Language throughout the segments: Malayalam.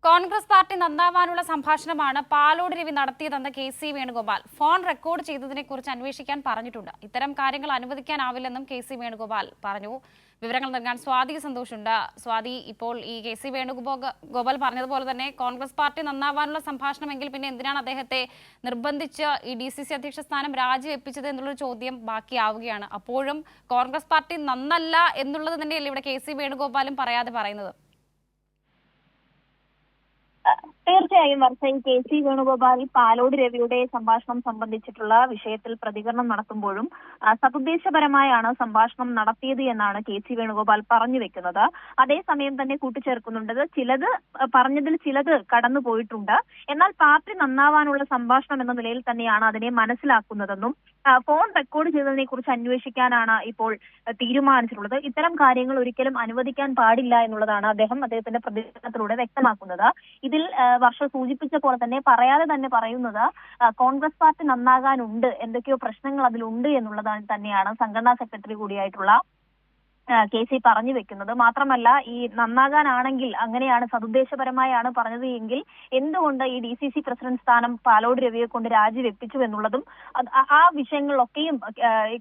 കോൺഗ്രസ് പാർട്ടി നന്നാവാനുള്ള സംഭാഷണമാണ് പാലോട് രവി നടത്തിയതെന്ന് കെ.സി. വേണുഗോപാൽ ഫോൺ റെക്കോർഡ് ചെയ്തതിനെക്കുറിച്ച് അന്വേഷിക്കാൻ പറഞ്ഞിട്ടുണ്ട്. ഇത്തരം കാര്യങ്ങൾ അനുവദിക്കാനാവില്ലെന്നും കെ.സി. വേണുഗോപാൽ പറഞ്ഞു. വിവരങ്ങൾ നൽകാൻ സ്വാതി സന്തോഷുണ്ട്. സ്വാതി, ഇപ്പോൾ ഈ കെ.സി. വേണുഗോപാൽ പറഞ്ഞതുപോലെ തന്നെ കോൺഗ്രസ് പാർട്ടി നന്നാവാനുള്ള സംഭാഷണമെങ്കിൽ പിന്നെ എന്തിനാണ് അദ്ദേഹത്തെ നിർബന്ധിച്ച് ഈ DCC അധ്യക്ഷ സ്ഥാനം രാജിവെപ്പിച്ചത് എന്നുള്ളൊരു ചോദ്യം ബാക്കിയാവുകയാണ്. അപ്പോഴും കോൺഗ്രസ് പാർട്ടി നന്നല്ല എന്നുള്ളത് തന്നെയല്ലേ ഇവിടെ കെ.സി. വേണുഗോപാലും പറയാതെ പറയുന്നത്? തീർച്ചയായും വർഷ കെ.സി. വേണുഗോപാൽ പാലോട് രവിയുടെ സംഭാഷണം സംബന്ധിച്ചിട്ടുള്ള വിഷയത്തിൽ പ്രതികരണം നടത്തുമ്പോഴും സതുദ്ദേശപരമായാണ് സംഭാഷണം നടത്തിയത് എന്നാണ് കെ.സി. വേണുഗോപാൽ പറഞ്ഞു വെക്കുന്നത്. അതേസമയം തന്നെ കൂട്ടിച്ചേർക്കുന്നുണ്ട്, ചിലത് പറഞ്ഞതിൽ ചിലത് കടന്നു പോയിട്ടുണ്ട്, എന്നാൽ പാർട്ടി നന്നാവാനുള്ള സംഭാഷണം എന്ന നിലയിൽ തന്നെയാണ് അതിനെ മനസ്സിലാക്കുന്നതെന്നും ഫോൺ റെക്കോർഡ് ചെയ്തതിനെ കുറിച്ച് അന്വേഷിക്കാനാണ് ഇപ്പോൾ തീരുമാനിച്ചിട്ടുള്ളത്. ഇത്തരം കാര്യങ്ങൾ ഒരിക്കലും അനുവദിക്കാൻ പാടില്ല എന്നുള്ളതാണ് അദ്ദേഹത്തിന്റെ പ്രതികരണത്തിലൂടെ വ്യക്തമാക്കുന്നത്. ഇതിൽ വർഷ സൂചിപ്പിച്ച പോലെ തന്നെ പറയാതെ തന്നെ പറയുന്നത് കോൺഗ്രസ് പാർട്ടി നന്നാകാനുണ്ട്, എന്തൊക്കെയോ പ്രശ്നങ്ങൾ അതിലുണ്ട് എന്നുള്ളതാണ് തന്നെയാണ് സംഘടനാ സെക്രട്ടറി കൂടിയായിട്ടുള്ള കെ.സി. പറഞ്ഞു വെക്കുന്നത്. മാത്രമല്ല, ഈ നന്നാകാനാണെങ്കിൽ അങ്ങനെയാണ് സതുദ്ദേശപരമായാണ് പറഞ്ഞത് എങ്കിൽ എന്തുകൊണ്ട് ഈ DCC പ്രസിഡന്റ് സ്ഥാനം പാലോട് രവിയെ കൊണ്ട് രാജിവെപ്പിച്ചു എന്നുള്ളതും ആ വിഷയങ്ങളിലൊക്കെയും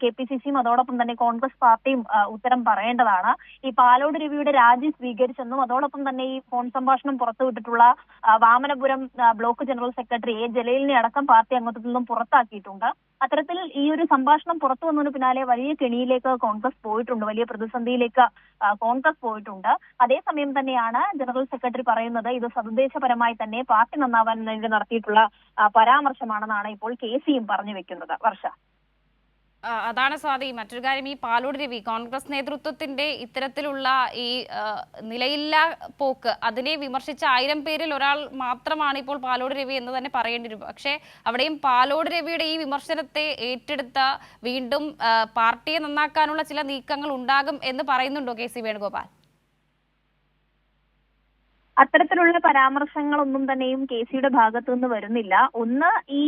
KPCCയും അതോടൊപ്പം തന്നെ കോൺഗ്രസ് പാർട്ടിയും ഉത്തരം പറയേണ്ടതാണ്. ഈ പാലോട് രവിയുടെ രാജി സ്വീകരിച്ചെന്നും അതോടൊപ്പം തന്നെ ഈ ഫോൺ സംഭാഷണം പുറത്തുവിട്ടിട്ടുള്ള Vamanapuram block general secretary A. ജലീലിനെ അടക്കം പാർട്ടി അംഗത്വത്തിൽ നിന്നും പുറത്താക്കിയിട്ടുണ്ട്. അത്തരത്തിൽ ഈ ഒരു സംഭാഷണം പുറത്തു വന്നതിന് പിന്നാലെ വലിയ കെണിയിലേക്ക് കോൺഗ്രസ് പോയിട്ടുണ്ട്, വലിയ പ്രതിസന്ധിയിലേക്ക് കോൺഗ്രസ് പോയിട്ടുണ്ട്. അതേസമയം തന്നെയാണ് ജനറൽ സെക്രട്ടറി പറയുന്നത് ഇത് സതുദ്ദേശപരമായി തന്നെ പാർട്ടി നന്നാവാൻ വേണ്ടി നടത്തിയിട്ടുള്ള പരാമർശമാണെന്നാണ് ഇപ്പോൾ കെ.സിയും പറഞ്ഞു വെക്കുന്നത്. വർഷ, അതാണ് സ്വാതി. മറ്റൊരു കാര്യം, ഈ പാലോട് രവി കോൺഗ്രസ് നേതൃത്വത്തിന്റെ ഇത്തരത്തിലുള്ള ഈ നിലയില്ലാ പോക്ക് അതിനെ വിമർശിച്ച 1000 പേരിൽ ഒരാൾ മാത്രമാണ് ഇപ്പോൾ പാലോട് രവി എന്ന് തന്നെ പറയേണ്ടി വരും. പക്ഷേ അവിടെയും പാലോട് രവിയുടെ ഈ വിമർശനത്തെ ഏറ്റെടുത്ത വീണ്ടും പാർട്ടിയെ നന്നാക്കാനുള്ള ചില നീക്കങ്ങൾ ഉണ്ടാകും എന്ന് പറയുന്നുണ്ടോ കെ.സി. വേണുഗോപാൽ? അത്തരത്തിലുള്ള പരാമർശങ്ങളൊന്നും തന്നെയും കെ.സിയുടെ ഭാഗത്തു നിന്ന് വരുന്നില്ല. ഒന്ന്, ഈ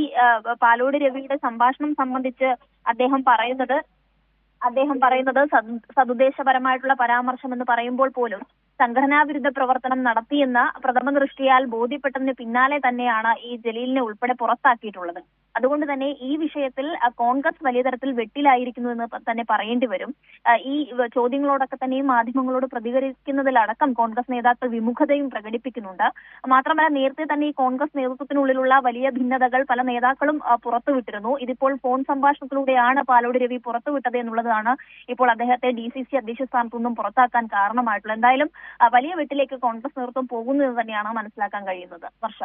പാലോട് രവിയുടെ സംഭാഷണം സംബന്ധിച്ച് അദ്ദേഹം പറയുന്നത് സതുദ്ദേശപരമായിട്ടുള്ള പരാമർശം എന്ന് പറയുമ്പോൾ പോലും സംഘടനാ വിരുദ്ധ പ്രവർത്തനം നടത്തിയെന്ന പ്രഥമ ദൃഷ്ടിയാൽ ബോധ്യപ്പെട്ടതിന് പിന്നാലെ തന്നെയാണ് ഈ ജലീലിനെ ഉൾപ്പെടെ പുറത്താക്കിയിട്ടുള്ളത്. അതുകൊണ്ട് തന്നെ ഈ വിഷയത്തിൽ കോൺഗ്രസ് വലിയ തരത്തിൽ വെട്ടിലായിരിക്കുന്നു എന്ന് തന്നെ പറയേണ്ടി വരും. ഈ ചോദ്യങ്ങളോടൊക്കെ തന്നെയും മാധ്യമങ്ങളോട് പ്രതികരിക്കുന്നതിലടക്കം കോൺഗ്രസ് നേതാക്കൾ വിമുഖതയും പ്രകടിപ്പിക്കുന്നുണ്ട്. മാത്രമല്ല, നേരത്തെ തന്നെ ഈ കോൺഗ്രസ് നേതൃത്വത്തിനുള്ളിലുള്ള വലിയ ഭിന്നതകൾ പല നേതാക്കളും പുറത്തുവിട്ടിരുന്നു. ഇതിപ്പോൾ ഫോൺ സംഭാഷണത്തിലൂടെയാണ് പാലോട് രവി പുറത്തുവിട്ടത് എന്നുള്ളതാണ് ഇപ്പോൾ അദ്ദേഹത്തെ DCC അധ്യക്ഷ സ്ഥാനത്തു നിന്നും പുറത്താക്കാൻ കാരണമായിട്ടുള്ളത്. എന്തായാലും വലിയ വെട്ടിലേക്ക് കോൺഗ്രസ് നേതൃത്വം പോകുന്നത് തന്നെയാണ് മനസ്സിലാക്കാൻ കഴിയുന്നത്. വർഷ.